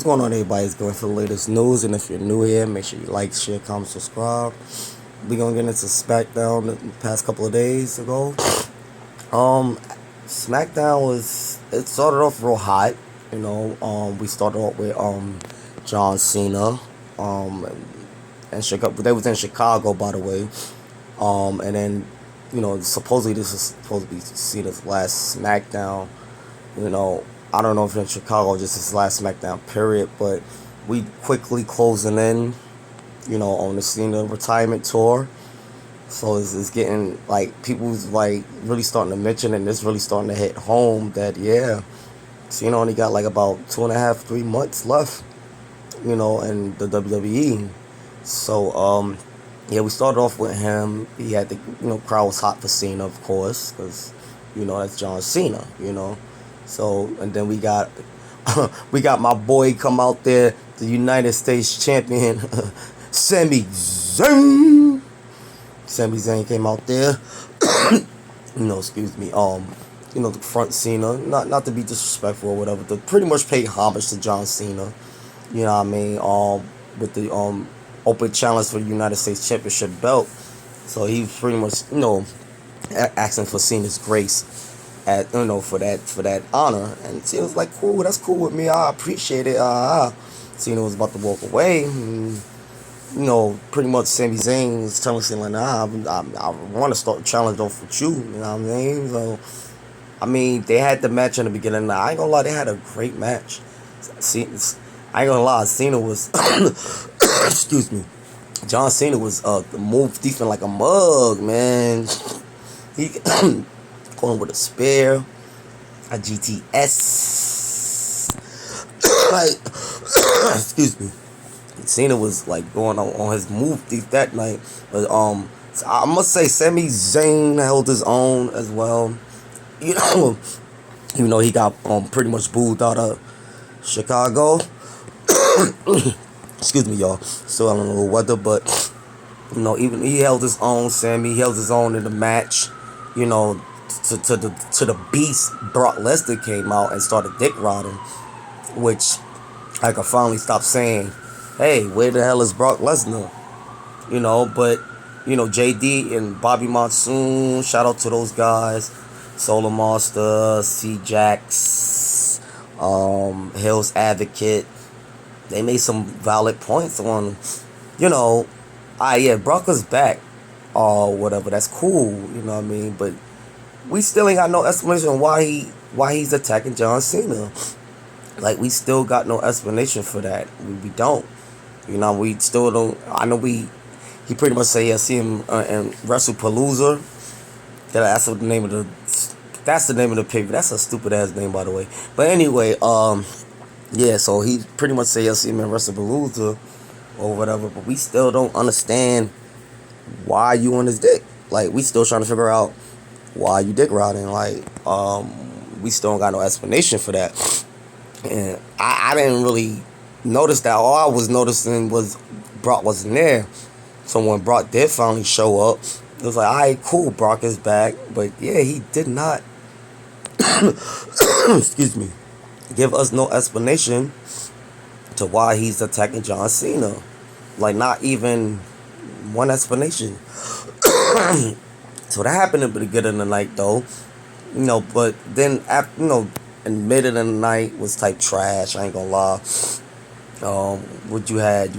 going on, everybody? It's going for the latest news, and if you're new here, make sure you like, share, comment, subscribe. We're gonna get into SmackDown the past couple of days ago. SmackDown it started off real hot. We started off with John Cena, and Chicago. They was in Chicago, by the way. And then supposedly this is supposed to be Cena's last SmackDown. I don't know if in Chicago just his last SmackDown period, but we quickly closing in, on the Cena retirement tour. So it's getting like people's like really starting to mention, and it's really starting to hit home that Cena only got like about 2.5, 3 months left, in the WWE. So we started off with him. He had the crowd was hot for Cena, of course, because that's John Cena, So, and then we got my boy come out there, the United States champion, Sami Zayn. Sami Zayn came out there. Excuse me. The front Cena, not to be disrespectful or whatever, to pretty much pay homage to John Cena. You know what I mean? With the open challenge for the United States Championship belt. So he pretty much, asking for Cena's grace for that honor, and Cena was like, cool, that's cool with me, I appreciate it. Cena was about to walk away, and, pretty much Sami Zayn was telling Cena like, I want to start the challenge off with you, you know what I mean? So, they had the match in the beginning. I ain't gonna lie, they had a great match. I ain't gonna lie, Cena was, excuse me, John Cena was move defense like a mug, man. He going with a spear, a GTS, like, excuse me. Cena was like going on his move thief that night, but I must say Sami Zayn held his own as well. He got pretty much booed out of Chicago. Excuse me, y'all. Still on a little weather, but even he held his own. Sammy held his own in the match. To the beast, Brock Lesnar came out and started dick riding, which I could finally stop saying, hey, where the hell is Brock Lesnar? But JD and Bobby Monsoon, shout out to those guys, Solar Monster, C-Jax, Hill's Advocate. They made some valid points on, Brock is back or whatever. That's cool, you know what I mean? But we still ain't got no explanation why he's attacking John Cena. Like, we still got no explanation for that. We don't. We still don't. I know he pretty much say, I see him in WrestlePalooza. That's the name of the paper. That's a stupid ass name, by the way. But anyway, so he pretty much say, I see him in WrestlePalooza or whatever. But we still don't understand why you on his dick. Like, we still trying to figure out why you dick riding. Like, we still don't got no explanation for that. And I didn't really notice that. All I was noticing was Brock wasn't there. So when Brock did finally show up, it was like, alright, cool, Brock is back. But yeah, he did not excuse me, give us no explanation to why he's attacking John Cena. Like, not even one explanation. So that happened at the beginning of the night, though. But then after, in the middle of the night was type trash. I ain't gonna lie. What you had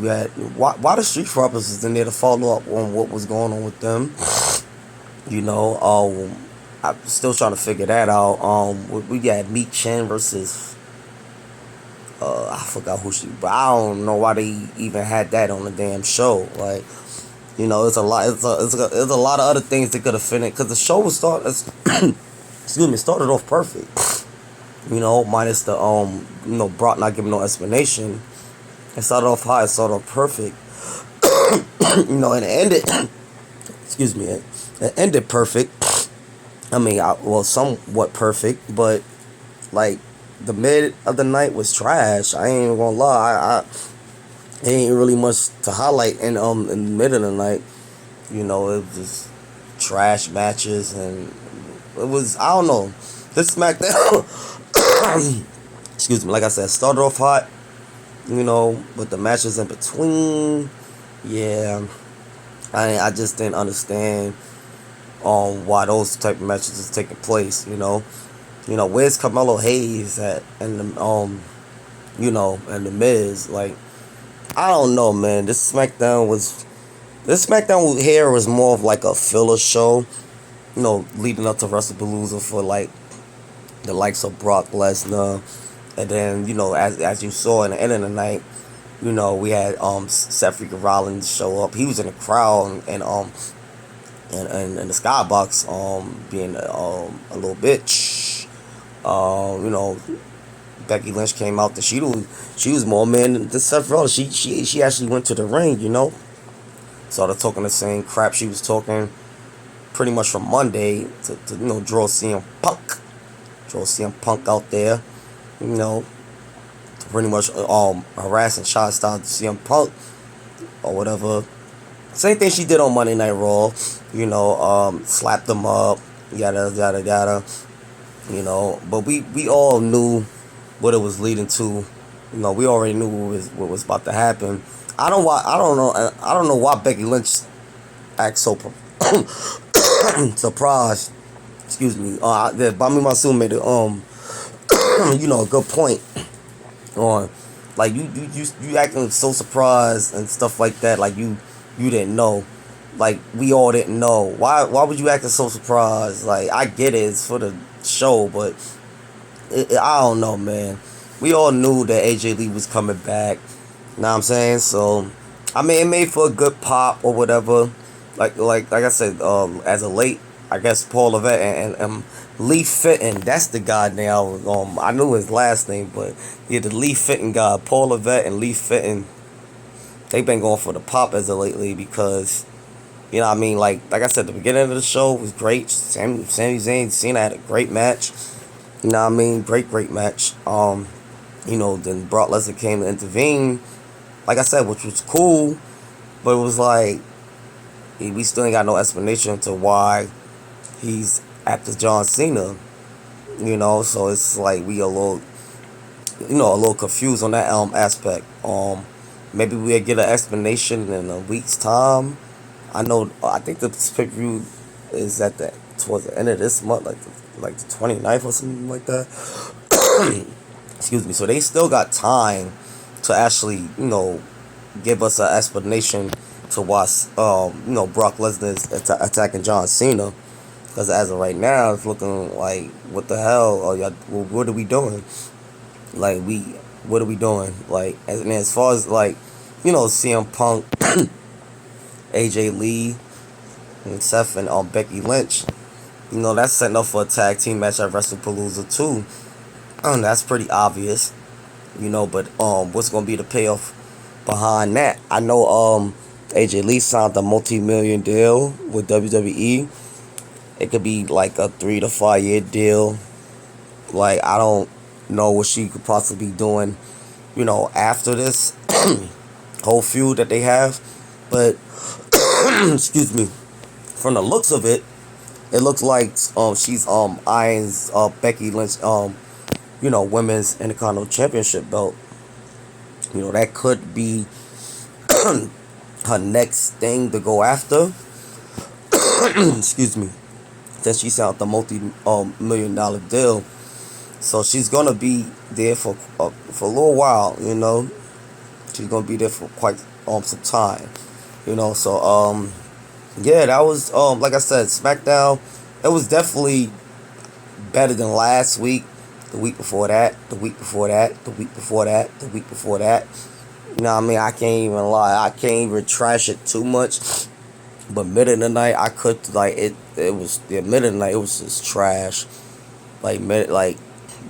why the Street Profits was in there to follow up on what was going on with them. I'm still trying to figure that out. We had Meek Chen versus I forgot who but I don't know why they even had that on the damn show. Like, it's a lot. It's a lot of other things that could have finished, because the show was started off perfect. Minus the Brock not giving no explanation. It started off high. It started off perfect. And it ended. Excuse me. It ended perfect. Somewhat perfect, but like the mid of the night was trash. I ain't even gonna lie. I ain't really much to highlight in the mid of the night. It was just trash matches, and it was, I don't know, this SmackDown excuse me, like I said, started off hot. But the matches in between, yeah, I just didn't understand why those type of matches is taking place. Where's Carmelo Hayes at, and the and the Miz, like, I don't know, man. This SmackDown here was more of like a filler show, leading up to WrestlePalooza for like the likes of Brock Lesnar, and then as you saw in the end of the night, we had Seth freaking Rollins show up. He was in the crowd and in the skybox being a little bitch. Becky Lynch came out. She was more man than Seth Rollins. She actually went to the ring. Started talking the same crap she was talking pretty much from Monday to draw CM Punk. Draw CM Punk out there, to pretty much harass and shot style CM Punk or whatever. Same thing she did on Monday Night Raw, slapped them up, yada yada yada, But we all knew what it was leading to. We already knew what was about to happen. I don't know why Becky Lynch acts so surprised. Excuse me. Bami Masoom made a good point on, like, you acting so surprised and stuff like that, like you didn't know, like we all didn't know. Why would you acting so surprised? Like, I get it, it's for the show, but I don't know, man. We all knew that AJ Lee was coming back. You know what I'm saying? So, I mean, it made for a good pop or whatever. Like I said, as a late, I guess Paul Levesque and Lee Fitton. That's the guy now. I knew his last name, but yeah, the Lee Fitton guy, Paul Levesque and Lee Fitton. They've been going for the pop as of lately because, you know what I mean? Like I said, the beginning of the show was great. Sami Zayn, Cena had a great match. You know what I mean? Great match. Then Brock Lesnar came to intervene, like I said, which was cool, but it was like, we still ain't got no explanation to why he's after John Cena, so it's like we a little confused on that aspect. Maybe we'll get an explanation in a week's time. I think the pay-per-view is towards the end of this month, like the 29th or something like that. Excuse me. So they still got time to actually, give us an explanation to why, Brock Lesnar is attacking John Cena. Because as of right now, it's looking like, what the hell? What are we doing? Like, what are we doing? Like, as far as, like, CM Punk, AJ Lee, and Seth and Becky Lynch, that's setting up for a tag team match at WrestlePalooza too. That's pretty obvious, but what's gonna be the payoff behind that? I know AJ Lee signed a multi-million deal with WWE. It could be like a 3 to 5 year deal. Like, I don't know what she could possibly be doing, after this whole feud that they have. But excuse me, from the looks of it, it looks like she's eyeing Becky Lynch women's Intercontinental Championship belt. That could be her next thing to go after. Excuse me. Since she signed the multi-million dollar deal, so she's gonna be there for a little while. She's gonna be there for quite some time. So yeah, that was like I said, SmackDown. It was definitely better than last week, the week before that, the week before that, the week before that, the week before that. You know what I mean? I can't even lie. I can't even trash it too much. But mid of the night, I could, like, it was, the mid of the night, it was just trash. Like,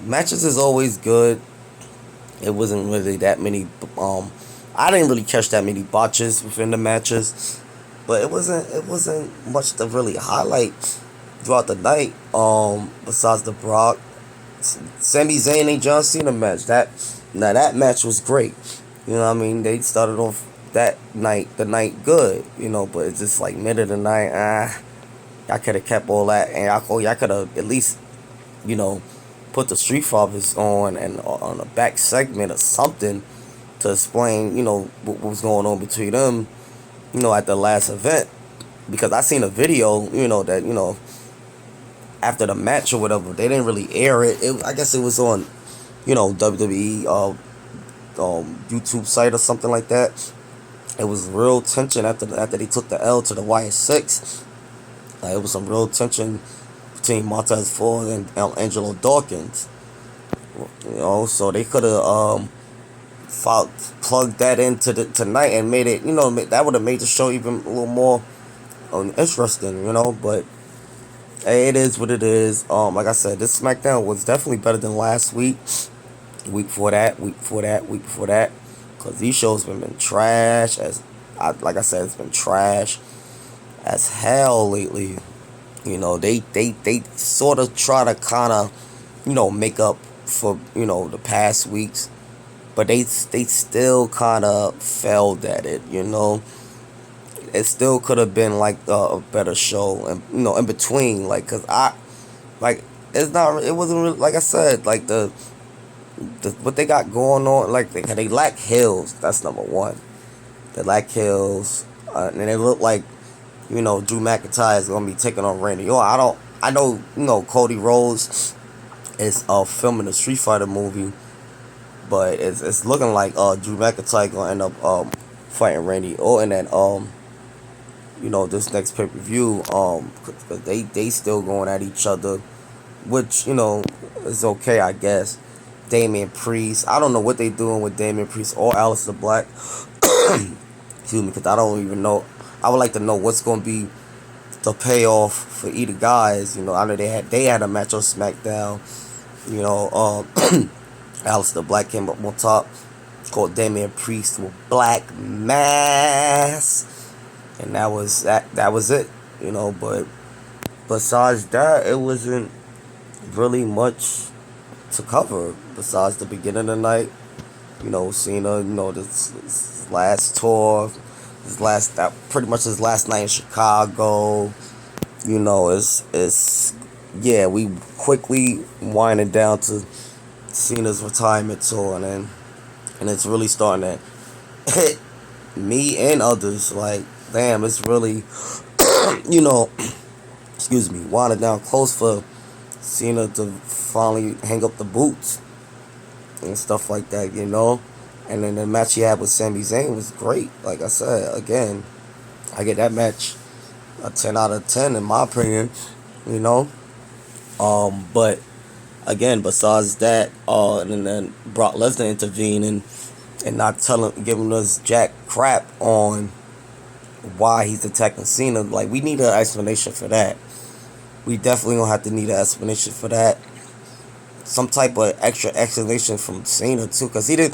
matches is always good. It wasn't really that many, I didn't really catch that many botches within the matches. But it wasn't much to really highlight throughout the night. Besides the Brock, Sami Zayn and John Cena match. That match was great. You know what I mean? They started off the night good, but it's just like mid of the night, I could have kept all that, and y'all could have at least, put the Street Fighters on and on a back segment or something, to explain, what was going on between them, at the last event. Because I seen a video, that, after the match or whatever, they didn't really air it. I guess it was on, WWE YouTube site or something like that. It was real tension after they took the L to the YS6. It was some real tension between Montez Ford and Angelo Dawkins. So they could have plugged that into tonight and made it, that would have made the show even a little more interesting, But hey, it is what it is. Like I said, this SmackDown was definitely better than last week. Week before that, week before that, week before that. Because these shows have been trash like I said, it's been trash as hell lately. They sort of try to kind of, make up for, the past weeks. But they still kind of failed at it, It still could have been like a better show, and in between, like, cause it wasn't really, like I said, like the what they got going on, like they lack heels. That's number one. They lack heels, and it look like, Drew McIntyre is gonna be taking on Randy. I know, Cody Rhodes is filming a Street Fighter movie, but it's looking like Drew McIntyre gonna end up fighting Randy Orton and this next pay-per-view, cause they still going at each other, which, is okay, I guess. Damian Priest, I don't know what they doing with Damian Priest or Aleister Black. Excuse me, because I don't even know. I would like to know what's going to be the payoff for either guys. I know they had a match on SmackDown. Aleister Black came up on top, called Damian Priest with Black Mass. And that was it, but besides that, it wasn't really much to cover besides the beginning of the night. Cena, this last tour, pretty much his last night in Chicago. We quickly winding down to Cena's retirement tour, and it's really starting to hit me and others, like, damn, it's really, excuse me, winding down close for Cena to finally hang up the boots and stuff like that, And then the match he had with Sami Zayn was great. Like I said, again, I get that match a 10 out of 10 in my opinion, But again, besides that, and then Brock Lesnar intervened and not giving us jack crap on why he's attacking Cena. Like, we need an explanation for that. We definitely gonna have to need an explanation for that. Some type of extra explanation from Cena too, cause Cena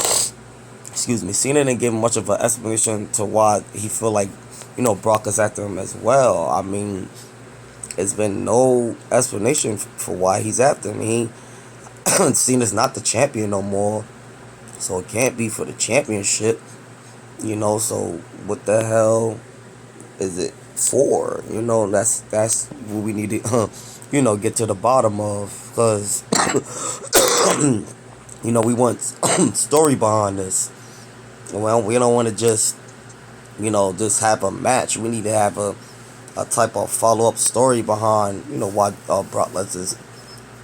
didn't give much of an explanation to why he feel like, Brock is after him as well. I mean, it's been no explanation for why he's after him. Cena's not the champion no more, so it can't be for the championship, So what the hell is it for? That's what we need to, get to the bottom of, because, we want story behind this. Well, we don't want to just, just have a match. We need to have a type of follow-up story behind, why Brock Lesnar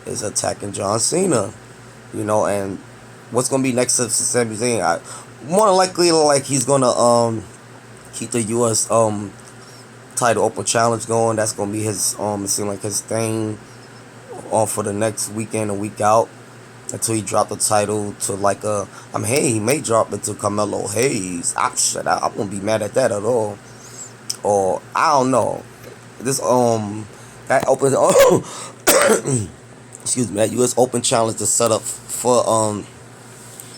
is attacking John Cena, and what's going to be next to Sami Zayn. More than likely, like, he's going to keep the U.S. title open challenge going. That's going to be his, it seems like his thing for the next weekend and week out, until he dropped the title to like he may drop it to Carmelo Hayes. I won't be mad at that at all. Or I don't know. This that open excuse me, that US Open challenge is set up for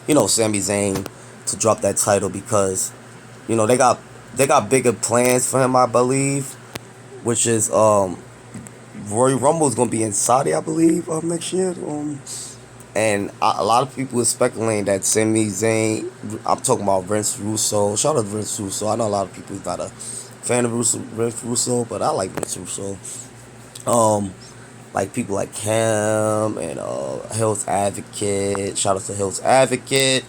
Sami Zayn to drop that title, because they got bigger plans for him, I believe, which is Royal Rumble is gonna be in Saudi, I believe, next year. And a lot of people are speculating that Sami Zayn, I'm talking about Vince Russo. Shout out to Vince Russo. I know a lot of people is not a fan of Vince Russo, but I like Vince Russo. Like people like him and Hill's Advocate. Shout out to Hill's Advocate.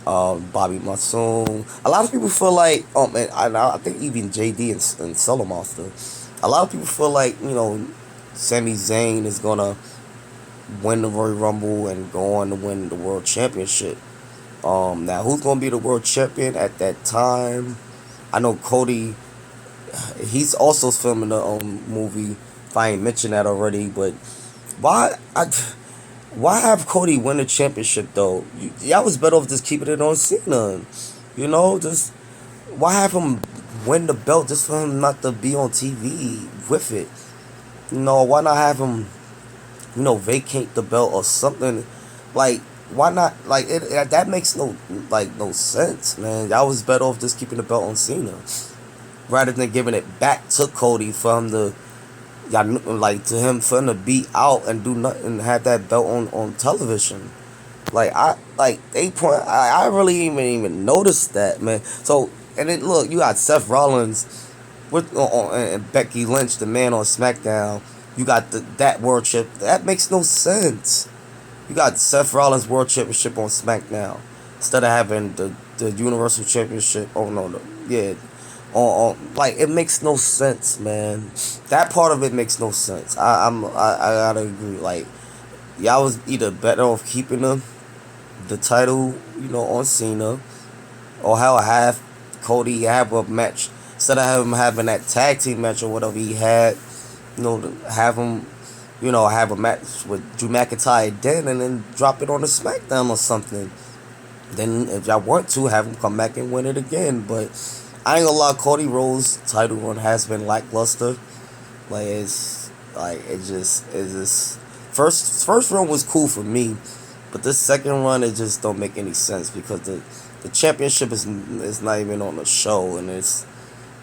Bobby Monsoon. A lot of people feel like, and I think even JD and Solo Monster. A lot of people feel like, Sami Zayn is gonna win the Royal Rumble and go on to win the World Championship. Now who's gonna be the World Champion at that time? I know Cody. He's also filming the movie. If I ain't mentioned that already, but why why have Cody win the championship though? Y'all was better off just keeping it on Cena. Just why have him win the belt just for him not to be on TV with it? Why not have him, vacate the belt or something? Like, why not? Like, that makes no sense, man. Y'all was better off just keeping the belt on Cena rather than giving it back to Cody for him to, y'all for him to be out and do nothing and have that belt on television. I really even noticed that, man. So, and then look, you got Seth Rollins with and Becky Lynch, the man on SmackDown. You got that world chip. That makes no sense. You got Seth Rollins World Championship on SmackDown instead of having the Universal Championship. Oh no, yeah. It makes no sense, man. That part of it makes no sense. I gotta agree. Like, y'all was either better off keeping the title, on Cena, or have Cody have a match instead of having that tag team match or whatever he had. Have him, have a match with Drew McIntyre then, and then drop it on the SmackDown or something. Then, if y'all want to, have him come back and win it again. But I ain't gonna lie, Cody Rhodes' title run has been lackluster. It's just first run was cool for me, but this second run it just don't make any sense because the championship is not even on the show, and it's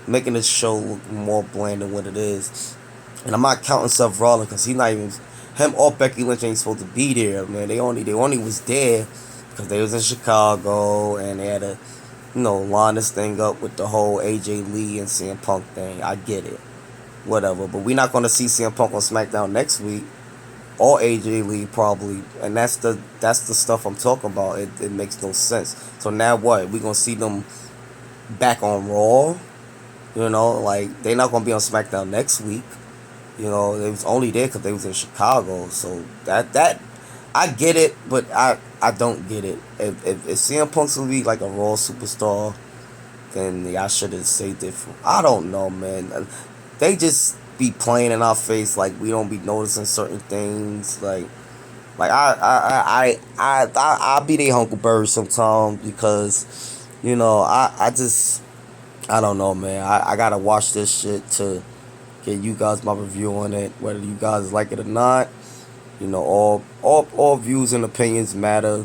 making the show look more bland than what it is. And I'm not counting Seth Rollins because he's not even, him or Becky Lynch ain't supposed to be there, man. They only was there because they was in Chicago and they had to, line this thing up with the whole AJ Lee and CM Punk thing. I get it, whatever. But we're not gonna see CM Punk on SmackDown next week or AJ Lee probably, and that's the stuff I'm talking about. It makes no sense. So now what? We gonna see them back on Raw? They're not gonna be on SmackDown next week. They was only there because they was in Chicago. So that I get it, but I don't get it. If CM Punk's gonna be like a Raw superstar, then y'all should have saved it for. I don't know, man. They just be playing in our face like we don't be noticing certain things. I be their Huckleberry sometimes because, I don't know, man. I gotta watch this shit to get you guys my review on it, whether you guys like it or not. All views and opinions matter.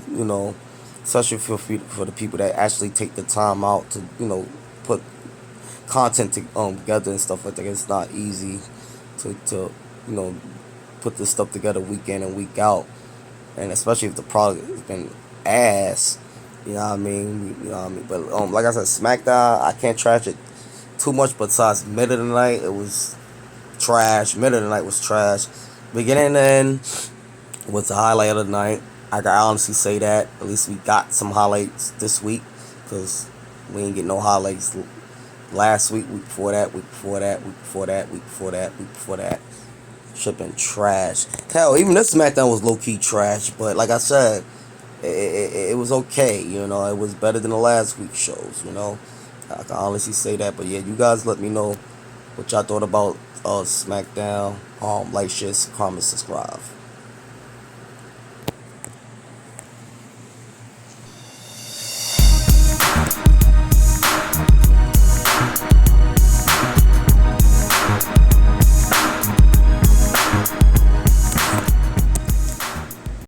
Especially for the people that actually take the time out to put content together and stuff like that. It's not easy to put this stuff together week in and week out, and especially if the product has been ass. You know what I mean? But like I said, SmackDown, I can't trash it too much. Besides middle of the night, it was trash. Middle of the night was trash. Beginning and end was the highlight of the night. I can honestly say that. At least we got some highlights this week, because we ain't get no highlights last week, week before that, week before that, week before that, week before that, week before that. Shit been trash. Hell, even this SmackDown was low key trash. But like I said, it was okay. It was better than the last week's shows. I can honestly say that. But yeah, you guys let me know what y'all thought about SmackDown. Like, share, comment, subscribe.